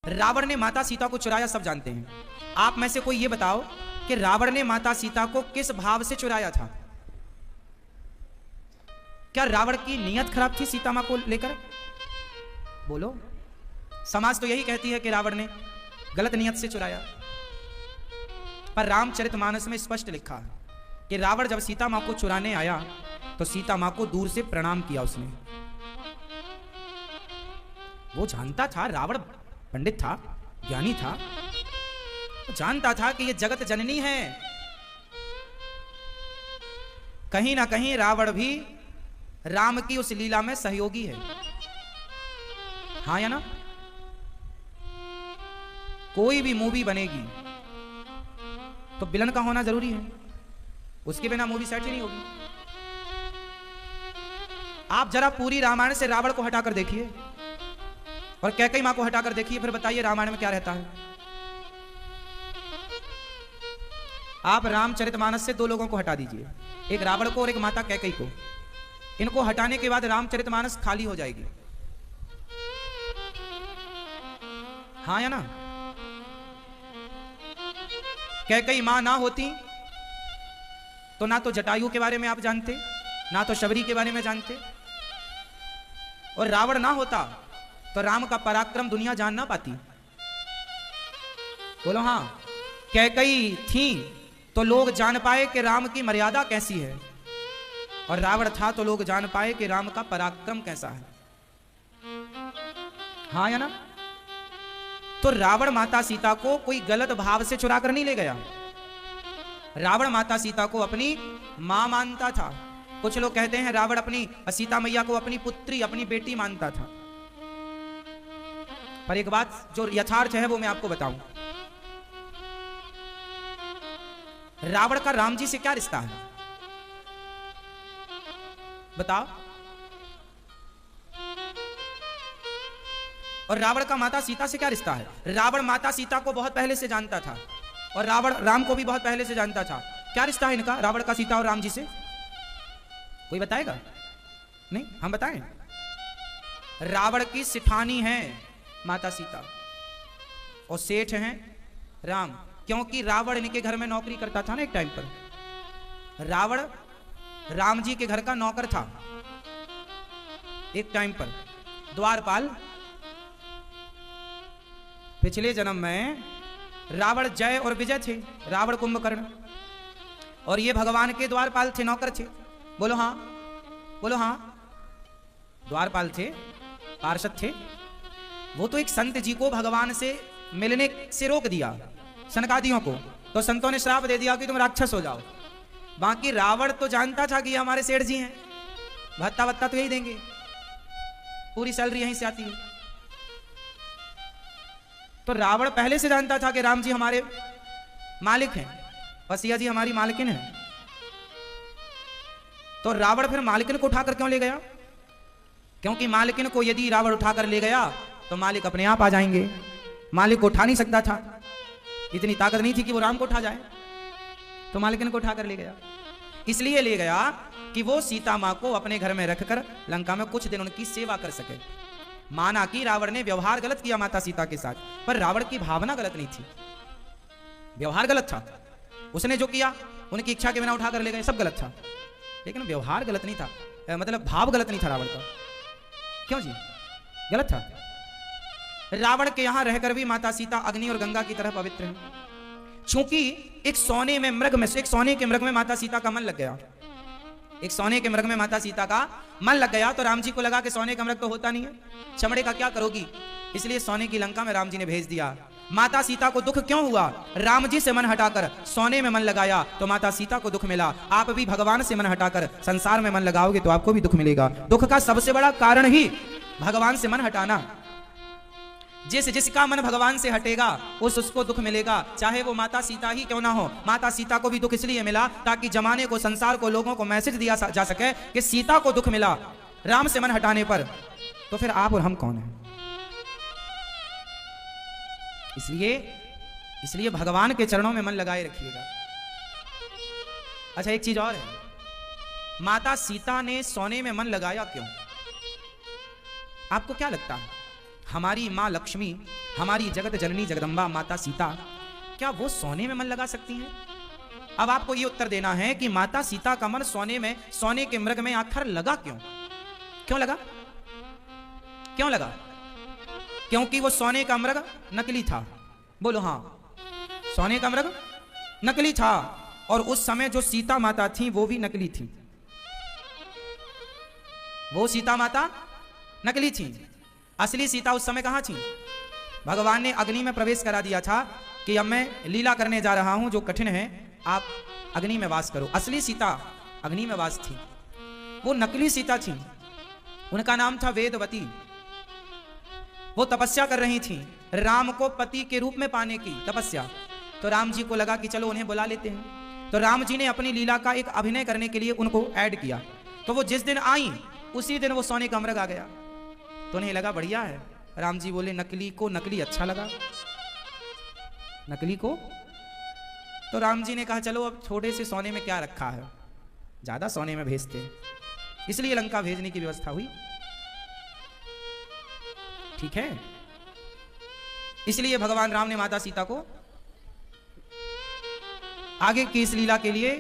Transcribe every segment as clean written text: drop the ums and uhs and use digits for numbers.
रावण ने माता सीता को चुराया सब जानते हैं। आप में से कोई ये बताओ कि रावण ने माता सीता को किस भाव से चुराया था? क्या रावण की नीयत खराब थी सीता मां को लेकर? बोलो। समाज तो यही कहती है कि रावण ने गलत नीयत से चुराया, पर रामचरितमानस में स्पष्ट लिखा है कि रावण जब सीता मां को चुराने आया तो सीता मां को दूर से प्रणाम किया उसने। वो जानता था, रावण पंडित था, ज्ञानी था, वो जानता था कि ये जगत जननी है। कहीं ना कहीं रावण भी राम की उस लीला में सहयोगी है। हाँ या ना? कोई भी मूवी बनेगी तो विलन का होना जरूरी है, उसके बिना मूवी सेट ही नहीं होगी। आप जरा पूरी रामायण से रावण को हटाकर देखिए और कैकेयी मां को हटाकर देखिए, फिर बताइए रामायण में क्या रहता है। आप रामचरितमानस से दो लोगों को हटा दीजिए, एक रावण को और एक माता कैकेयी को। इनको हटाने के बाद रामचरितमानस खाली हो जाएगी। हाँ या ना? कैकेयी मां ना होती तो ना तो जटायु के बारे में आप जानते, ना तो शबरी के बारे में जानते, और रावण ना होता तो राम का पराक्रम दुनिया जान ना पाती। बोलो हाँ। कैकेयी थी तो लोग जान पाए कि राम की मर्यादा कैसी है, और रावण था तो लोग जान पाए कि राम का पराक्रम कैसा है। हाँ या ना? तो रावण माता सीता को कोई गलत भाव से चुरा कर नहीं ले गया। रावण माता सीता को अपनी मां मानता था। कुछ लोग कहते हैं रावण अपनी सीता मैया को अपनी पुत्री, अपनी बेटी मानता था। पर एक बात जो यथार्थ है वो मैं आपको बताऊं, रावण का राम जी से क्या रिश्ता है? बताओ। और रावण का माता सीता से क्या रिश्ता है? रावण माता सीता को बहुत पहले से जानता था और रावण राम को भी बहुत पहले से जानता था। क्या रिश्ता है इनका, रावण का सीता और राम जी से? कोई बताएगा? नहीं, हम बताएं। रावण की सिठानी है माता सीता और सेठ हैं राम, क्योंकि रावण इनके घर में नौकरी करता था ना एक टाइम पर। रावण राम जी के घर का नौकर था एक टाइम पर, द्वारपाल। पिछले जन्म में रावण जय और विजय थे, रावण कुंभकर्ण, और ये भगवान के द्वारपाल थे, नौकर थे। बोलो हाँ, बोलो हाँ। द्वारपाल थे, पार्षद थे। वो तो एक संत जी को भगवान से मिलने से रोक दिया, सनकादियों को, तो संतों ने श्राप दे दिया कि तुम राक्षस हो जाओ। बाकी रावण तो जानता था कि ये हमारे सेठ जी हैं, भत्ता वत्ता तो यही देंगे, पूरी सैलरी यहीं से आती है। तो रावण पहले से जानता था कि राम जी हमारे मालिक हैं और सिया जी हमारी मालकिन है। तो रावण फिर मालकिन को उठाकर क्यों ले गया? क्योंकि मालकिन को यदि रावण उठाकर ले गया तो मालिक अपने आप आ जाएंगे। मालिक को उठा नहीं सकता था, इतनी ताकत नहीं थी कि वो राम को उठा जाए, तो मालकिन को उठाकर ले गया। इसलिए ले गया कि वो सीता मां को अपने घर में रखकर लंका में कुछ दिन उनकी सेवा कर सके। माना कि रावण ने व्यवहार गलत किया माता सीता के साथ, पर रावण की भावना गलत नहीं थी, व्यवहार गलत था। उसने जो किया उनकी इच्छा के बिना उठाकर ले गए, सब गलत था, लेकिन व्यवहार गलत नहीं था, मतलब भाव गलत नहीं था रावण का। क्यों जी? गलत था। रावण के यहां रहकर भी माता सीता अग्नि और गंगा की तरह पवित्र है। चूंकि एक सोने के मृग में माता सीता का मन लग गया, एक सोने के मृग में माता सीता का मन लग गया, तो राम जी को लगा कि सोने का मृग तो होता नहीं है, चमड़े का क्या करोगी, इसलिए सोने की लंका में राम जी ने भेज दिया। माता सीता को दुख क्यों हुआ? राम जी से मन हटाकर सोने में मन लगाया तो माता सीता को दुख मिला। आप भी भगवान से मन हटाकर संसार में मन लगाओगे तो आपको भी दुख मिलेगा। दुख का सबसे बड़ा कारण ही भगवान से मन हटाना। जिसका मन भगवान से हटेगा उसको दुख मिलेगा, चाहे वो माता सीता ही क्यों ना हो। माता सीता को भी दुख इसलिए मिला ताकि जमाने को, संसार को, लोगों को मैसेज दिया जा सके कि सीता को दुख मिला राम से मन हटाने पर, तो फिर आप और हम कौन हैं? इसलिए भगवान के चरणों में मन लगाए रखिएगा। अच्छा, एक चीज और है, माता सीता ने सोने में मन लगाया क्यों? आपको क्या लगता है? हमारी माँ लक्ष्मी, हमारी जगत जननी जगदम्बा माता सीता, क्या वो सोने में मन लगा सकती हैं? अब आपको ये उत्तर देना है कि माता सीता का मन सोने में, सोने के मृग में आखिर लगा क्यों? क्यों लगा? क्यों लगा? क्योंकि वो सोने का मृग नकली था। बोलो हाँ, सोने का मृग नकली था। और उस समय जो सीता माता थी वो भी नकली थी। वो सीता माता नकली थी, असली सीता उस समय कहां थी? भगवान ने अग्नि में प्रवेश करा दिया था कि अब मैं लीला करने जा रहा हूं, जो कठिन है, आप अग्नि में वास करो। असली सीता अग्नि में वास थी, वो नकली सीता थी। उनका नाम था वेदवती। वो तपस्या कर रही थी, राम को पति के रूप में पाने की तपस्या। तो राम जी को लगा कि चलो उन्हें बुला लेते हैं। तो राम जी ने अपनी लीला का एक अभिनय करने के लिए उनको ऐड किया। तो वो जिस दिन आई उसी दिन वो सोने का मृग आ गया। तो उन्हें लगा बढ़िया है। राम जी बोले नकली को नकली अच्छा लगा, नकली को। तो राम जी ने कहा चलो अब छोटे से सोने में क्या रखा है, ज्यादा सोने में भेजते हैं। इसलिए लंका भेजने की व्यवस्था हुई। ठीक है, इसलिए भगवान राम ने माता सीता को आगे की इस लीला के लिए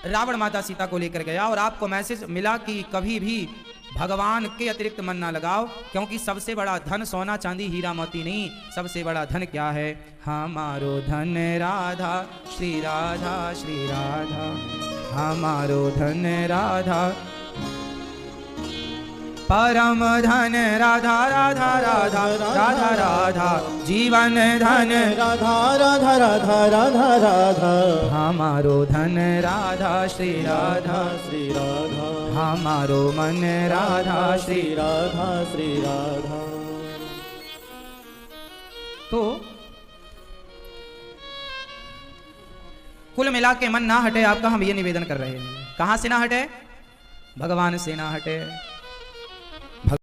रावण माता सीता को लेकर गया। और आपको मैसेज मिला कि कभी भी भगवान के अतिरिक्त मन ना लगाओ, क्योंकि सबसे बड़ा धन सोना चांदी हीरा मोती नहीं, सबसे बड़ा धन क्या है? हमारो धन राधा श्री राधा श्री राधा, हमारो धन राधा, परम धन राधा राधा राधा राधा राधा, जीवन धन राधा राधा राधा राधा राधा, हमारो धन राधा श्री राधा श्री राधा, हमारो मन राधा श्री राधा श्री राधा। तो कुल मिला के मन ना हटे आपका, हम ये निवेदन कर रहे हैं। कहां से ना हटे? भगवान से ना हटे।